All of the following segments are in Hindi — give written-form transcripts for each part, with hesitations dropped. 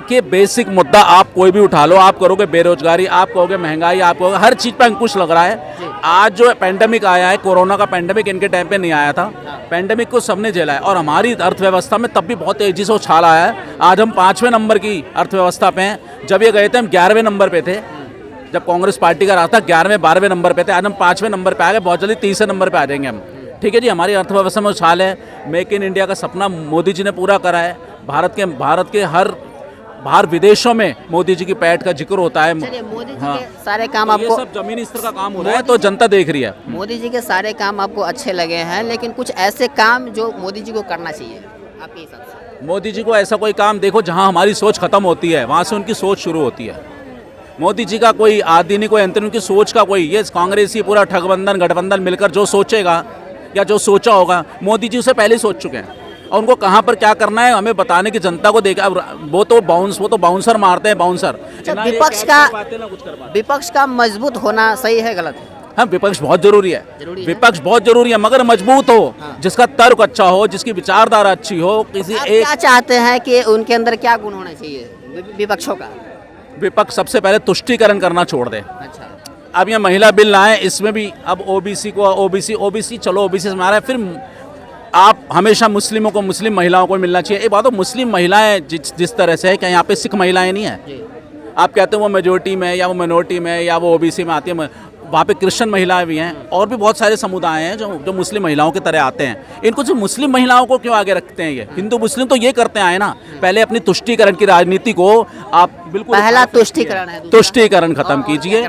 देखिए बेसिक मुद्दा आप कोई भी उठा लो, आप करोगे बेरोजगारी, आप कहोगे महंगाई, आप कहोगे हर चीज़ पे अंकुश लग रहा है। आज जो पैंडेमिक आया है, कोरोना का पैंडेमिक इनके टाइम पे नहीं आया था। पैंडेमिक को सबने झेला है और हमारी अर्थव्यवस्था में तब भी बहुत तेजी से उछाल आया है। आज हम 5वें नंबर की अर्थव्यवस्था पे हैं। जब ये गए थे हम 11वें नंबर पे थे। जब कांग्रेस पार्टी का रहा था 11वें 12वें नंबर पे थे। आज हम 5वें नंबर पे आ गए, बहुत जल्दी 30वें नंबर पे आ जाएंगे हम। ठीक है जी, हमारी अर्थव्यवस्था में उछाल है। मेक इन इंडिया का सपना मोदी जी ने पूरा करा है। भारत के हर बाहर विदेशों में मोदी जी की पैठ का जिक्र होता है। मोदी जी के सारे काम आपको, ये सब जमीनी स्तर का काम हो रहा है तो जनता देख रही है। मोदी जी के सारे काम आपको अच्छे लगे हैं, लेकिन कुछ ऐसे काम जो मोदी जी को करना चाहिए आपके हिसाब से? मोदी जी को ऐसा कोई काम देखो जहां हमारी सोच खत्म होती है वहां से उनकी सोच शुरू होती है। मोदी जी का कोई आदि नहीं, कोई अंत नहीं, उनकी सोच का कोई, ये कांग्रेसी पूरा ठगबंधन गठबंधन मिलकर जो सोचेगा या जो सोचा होगा मोदी जी उसे पहले ही सोच चुके हैं। और उनको कहाँ पर क्या करना है हमें बताने की जनता को देखा। वो तो बाउंसर मारते हैं, बाउंसर। विपक्ष का मजबूत होना सही है गलत है? हाँ, विपक्ष बहुत जरूरी है। विपक्ष बहुत जरूरी है, मगर मजबूत हो। हाँ। जिसका तर्क अच्छा हो, जिसकी विचारधारा अच्छी हो। क्या चाहते हैं कि उनके अंदर क्या गुण होना चाहिए विपक्षों का? विपक्ष सबसे पहले तुष्टीकरण करना छोड़ दे। अच्छा, अब ये महिला बिल लाए, इसमें भी अब ओबीसी चलो ओबीसी से मारा है, फिर आप हमेशा मुस्लिमों को, मुस्लिम महिलाओं को मिलना चाहिए। एक बात हो, मुस्लिम महिलाएं जिस तरह से है कि यहाँ पे सिख महिलाएं नहीं है। आप कहते हो वो मेजोरिटी में या वो मिनोरिटी में या वो ओबीसी में आती है, वहाँ पे क्रिश्चियन महिलाएं भी हैं और भी बहुत सारे समुदाय हैं जो मुस्लिम महिलाओं की तरह आते हैं। इनको जो मुस्लिम महिलाओं को क्यों आगे रखते हैं? ये हिंदू मुस्लिम तो ये करते आए ना। पहले अपनी तुष्टीकरण की राजनीति को आप बिल्कुल, पहला तुष्टीकरण है, तुष्टीकरण खत्म कीजिए।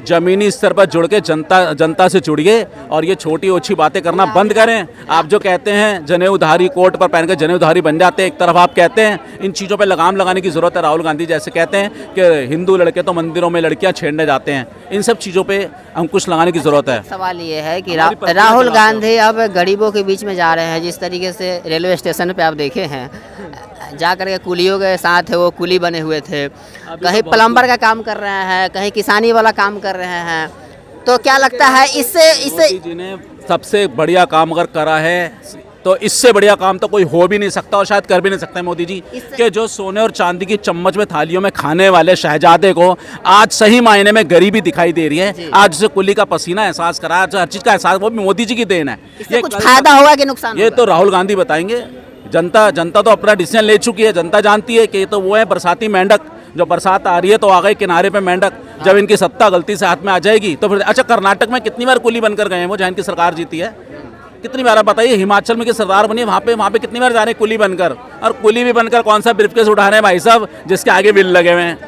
जमीनी स्तर पर जुड़ के जनता से जुड़िए और ये छोटी ओछी बातें करना बंद करें। आप जो कहते हैं जनेऊधारी, कोट पर पहनकर जनेऊधारी बन जाते हैं, एक तरफ आप कहते हैं, इन चीज़ों पर लगाम लगाने की जरूरत है। राहुल गांधी जैसे कहते हैं कि हिंदू लड़के तो मंदिरों में लड़कियां छेड़ने जाते हैं। इन सब चीज़ों पर अंकुश लगाने की जरूरत है। सवाल ये है कि राहुल गांधी अब गरीबों के बीच में जा रहे हैं। जिस तरीके से रेलवे स्टेशन पे आप देखे हैं, जा करके कुलियों के साथ है, वो कुली बने हुए थे। कहीं प्लम्बर का काम कर रहे हैं, कहीं किसानी वाला काम कर रहे हैं। तो क्या लगता है इससे मोदी जी ने सबसे बढ़िया काम अगर करा है तो इससे बढ़िया काम तो कोई हो भी नहीं सकता और शायद कर भी नहीं सकता है मोदी जी के। जो सोने और चांदी की चम्मच में थालियों में खाने वाले शहजादे को आज सही मायने में गरीबी दिखाई दे रही है। आज उसे कुली का पसीना एहसास करा, हर चीज का एहसास, वो भी मोदी जी की देन है। ये कुछ फायदा होगा कि नुकसान? ये तो राहुल गांधी बताएंगे। जनता तो अपना डिसीजन ले चुकी है। जनता जानती है कि ये तो वो है बरसाती मेंढक, जो बरसात आ रही है तो आ गए किनारे पे मेंढक। जब इनकी सत्ता गलती से हाथ में आ जाएगी तो फिर अच्छा, कर्नाटक में कितनी बार कुली बनकर गए हैं वो, जहाँ इनकी सरकार जीती है? कितनी बार आप बताइए। हिमाचल में की सरदार बनी है, वहाँ पे कितनी बार जा रहे हैं कुली बनकर? और कुली भी बनकर कौन सा ब्रीफकेस उठा रहे हैं भाई साहब जिसके आगे बिल लगे हुए हैं?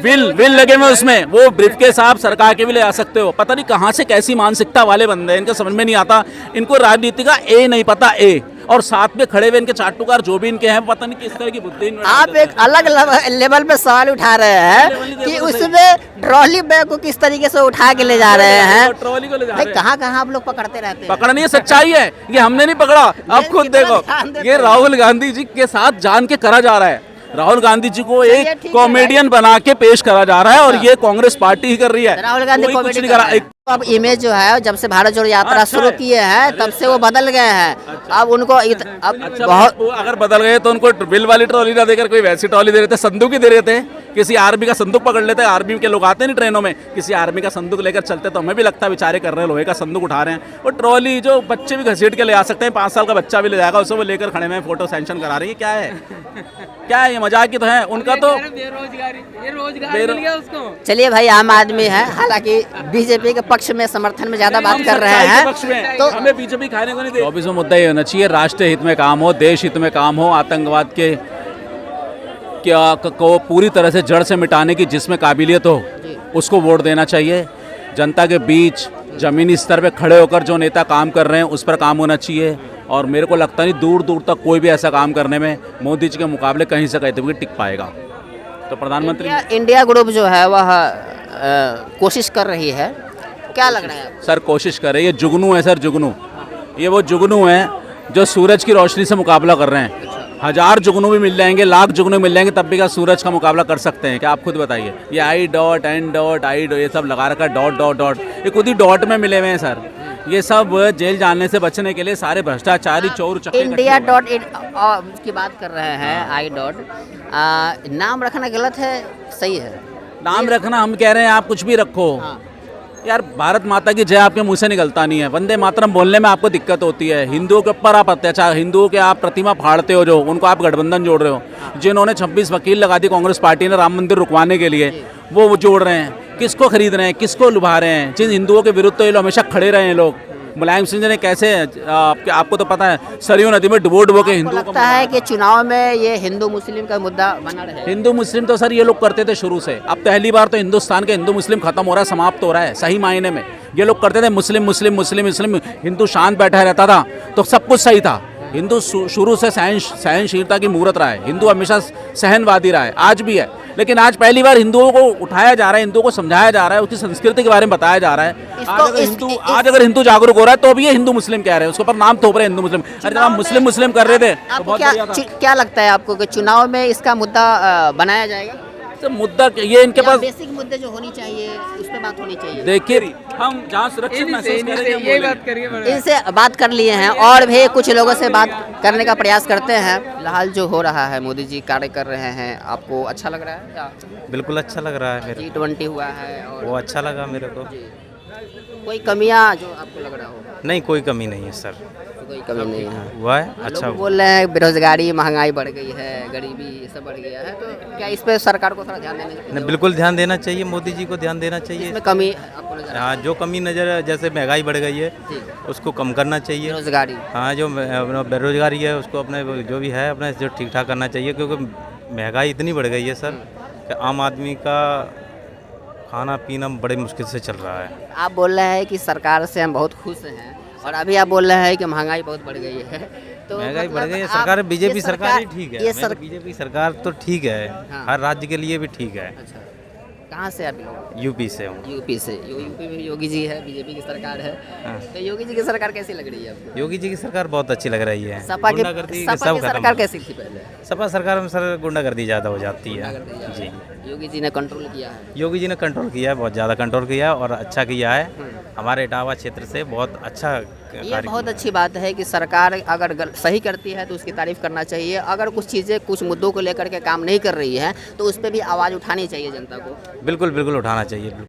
बिल लगे हुए उसमें, वो ब्रीफकेस आप सरकार के भी ले आ सकते हो। पता नहीं कहाँ से कैसी मानसिकता वाले बंदे हैं, इनका समझ में नहीं आता। इनको राजनीति का ए नहीं पता, ए। और साथ में खड़े हुए इनके चाटुकार जो भी इनके हैं, पता नहीं किस तरह की बुद्धि। आप एक अलग लेवल पे सवाल उठा रहे हैं कि उसमें ट्रॉली बैग को किस तरीके से उठा के ले जा रहे हैं। ट्रॉली को ले जा रहे हैं। कहाँ आप लोग पकड़ते रहते हैं? पकड़ नहीं है, सच्चाई है। ये हमने नहीं पकड़ा, अब खुद देखो। ये राहुल गांधी जी के साथ जान के करा जा रहा है। राहुल गांधी जी को एक कॉमेडियन बना के पेश करा जा रहा है और ये कांग्रेस पार्टी ही कर रही है। राहुल गांधी कुछ नहीं करा। अब इमेज जो है, जब से भारत जोड़ो यात्रा शुरू किए हैं तब से वो बदल गए हैं। अब उनको बहुत, अगर बदल गए तो उनको बिल वाली ट्रॉली ना देकर कोई वैसी ट्रॉली दे रहे थे, संदूक ही दे रहे थे। किसी आर्मी का संदूक पकड़ लेते, आर्मी के लोग आते नहीं ट्रेनों में, किसी आर्मी का संदूक लेकर चलते तो हमें भी लगता है बेचारे कर रहे हैं, लोहे का संदूक उठा रहे हैं। वो ट्रॉली जो बच्चे भी घसीट के ले आ सकते हैं, 5 साल का बच्चा भी ले जाएगा, उसे वो लेकर खड़े में फोटो सेंशन करा रही है। क्या है क्या है ये? मजाक की तो है उनका तो रोजगार। चलिए भाई, आम आदमी है, हालांकि बीजेपी के पक्ष में समर्थन में ज्यादा बात कर रहे हैं, तो हमें बीजेपी खाने को नहीं दे। 24वां मुद्दा ये होना चाहिए, राष्ट्र हित में काम हो, देश हित में काम हो, आतंकवाद के को पूरी तरह से जड़ से मिटाने की जिसमें काबिलियत हो उसको वोट देना चाहिए। जनता के बीच जमीनी स्तर पे खड़े होकर जो नेता काम कर रहे हैं उस पर काम होना चाहिए। और मेरे को लगता नहीं दूर दूर तक कोई भी ऐसा काम करने में मोदी जी के मुकाबले कहीं से कहीं टिक पाएगा। तो प्रधानमंत्री इंडिया ग्रुप जो है वह कोशिश कर रही है, क्या लग रहा है? सर कोशिश कर रही है, जुगनू है सर, जुगनू। ये वो जुगनू हैं जो सूरज की रोशनी से मुकाबला कर रहे हैं। 1000 जुगनू भी मिल जाएंगे, लाख जुगनू मिल जाएंगे, तब भी क्या सूरज का मुकाबला कर सकते हैं क्या? आप खुद बताइए। ये I dot N dot I ये सब लगा रखा है, डॉट डॉट डॉट, ये खुद ही डॉट में मिले हुए हैं सर। ये सब जेल जाने से बचने के लिए सारे भ्रष्टाचारी चोर चक्के इंडिया डॉट इन की बात कर रहे हैं, आई डॉट नाम रखना गलत है, सही है? नाम रखना, हम कह रहे हैं आप कुछ भी रखो। हाँ। यार भारत माता की जय आपके मुंह से निकलता नहीं है, वंदे मातरम बोलने में आपको दिक्कत होती है। हिंदुओं के ऊपर आप अत्याचार, हिंदुओं के आप प्रतिमा फाड़ते हो, जो उनको आप गठबंधन जोड़ रहे हो। जिन्होंने 26 वकील लगा दी कांग्रेस पार्टी ने राम मंदिर रुकवाने के लिए, वो जोड़ रहे हैं। किसको खरीद रहे हैं, किसको लुभा रहे हैं? जिन हिंदुओं के विरुद्ध तो ये लोग हमेशा खड़े रहे हैं लोग। मुलायम सिंह जी ने कैसे, आपको तो पता है, सरयू नदी में डुबो डुबो के हिंदुओं को लगता है कि चुनाव में ये हिंदू मुस्लिम का मुद्दा बना रहेगा। हिंदू मुस्लिम तो सर ये लोग करते थे शुरू से। अब पहली बार तो हिंदुस्तान के हिंदू मुस्लिम खत्म हो रहा है, समाप्त हो रहा है सही मायने में। ये लोग करते थे मुस्लिम मुस्लिम मुस्लिम मुस्लिम, हिंदू शांत बैठा रहता था तो सब कुछ सही था। हिंदू शुरू से सहनशीलता की मूर्त रहा है, हिंदू हमेशा सहनवादी रहा है, आज भी है। लेकिन आज पहली बार हिंदुओं को उठाया जा रहा है, हिंदुओं को समझाया जा रहा है, उसकी संस्कृति के बारे में बताया जा रहा है। आज अगर हिंदू जागरूक हो रहा है तो भी ये हिंदू मुस्लिम कह रहे हैं, उसके ऊपर नाम थोप रहे हैं हिंदू मुस्लिम। अरे जब आप मुस्लिम मुस्लिम कर रहे थे तो बहुत बढ़िया था। क्या लगता है आपको कि चुनाव में इसका मुद्दा बनाया जाएगा? तो मुद्दा ये इनके पास बेसिक मुद्दे जो होनी चाहिए उस पर बात होनी चाहिए। देखिए, हम जहाँ सुरक्षित महसूस कर रहे हैं, ये बात करिए बड़ा। इनसे बात कर लिए हैं और भी कुछ लोगों से बात करने का प्रयास करते हैं। फिलहाल जो हो रहा है, मोदी जी कार्य कर रहे हैं, आपको अच्छा लग रहा है? बिल्कुल अच्छा लग रहा है मेरे G20 हुआ है और वो अच्छा लगा मेरे को। कोई कमियां जो आपको लग रहा हो? नहीं, कोई कमी नहीं है सर, कोई कमी नहीं है। हुआ है अच्छा लोग बोल रहे हैं बेरोजगारी, महंगाई बढ़ गई है, गरीबी, ये सब बढ़ गया है, तो क्या इस पे सरकार को थोड़ा ध्यान देना चाहिए? नहीं, बिल्कुल ध्यान देना चाहिए, मोदी जी को ध्यान देना चाहिए। इसमें कमी आपको नजर हाँ, जो कमी नज़र, जैसे महंगाई बढ़ गई है जी। उसको कम करना चाहिए। बेरोजगारी, हाँ, जो बेरोजगारी है उसको अपने जो भी है अपने जो ठीक ठाक करना चाहिए, क्योंकि महंगाई इतनी बढ़ गई है सर कि आम आदमी का खाना पीना बड़े मुश्किल से चल रहा है। आप बोल रहे हैं कि सरकार से हम बहुत खुश हैं और अभी आप बोल रहे हैं कि महंगाई बहुत बढ़ गई है, तो महंगाई बढ़ गई है। आप- सरकार बीजेपी ये सरकार ही ठीक है, ये सर बीजेपी सरकार तो ठीक है, हाँ। हर राज्य के लिए भी ठीक है। अच्छा, कहाँ से आप लोग? यूपी से हूँ। यूपी से। यूपी में योगी जी है, बीजेपी की सरकार है, हाँ। तो योगी जी की सरकार कैसी लग रही है आपको? योगी जी की सरकार बहुत अच्छी लग रही है। सपा की गुंडागर्दी सपा सब की खत्म। सरकार कैसी थी पहले? सपा सरकार में सर गुंडागर्दी ज़्यादा हो जाती है। गुंडागर्दी ज़्यादा। जी, योगी जी ने कंट्रोल किया है। योगी जी ने कंट्रोल किया है, बहुत ज़्यादा कंट्रोल किया है और अच्छा किया है। हमारे इटावा क्षेत्र से बहुत अच्छा ये कार्य बहुत किया है। अच्छी बात है कि सरकार अगर सही करती है तो उसकी तारीफ करना चाहिए। अगर कुछ चीज़ें, कुछ मुद्दों को लेकर के काम नहीं कर रही है तो उस पर भी आवाज़ उठानी चाहिए जनता को। बिल्कुल बिल्कुल उठाना चाहिए।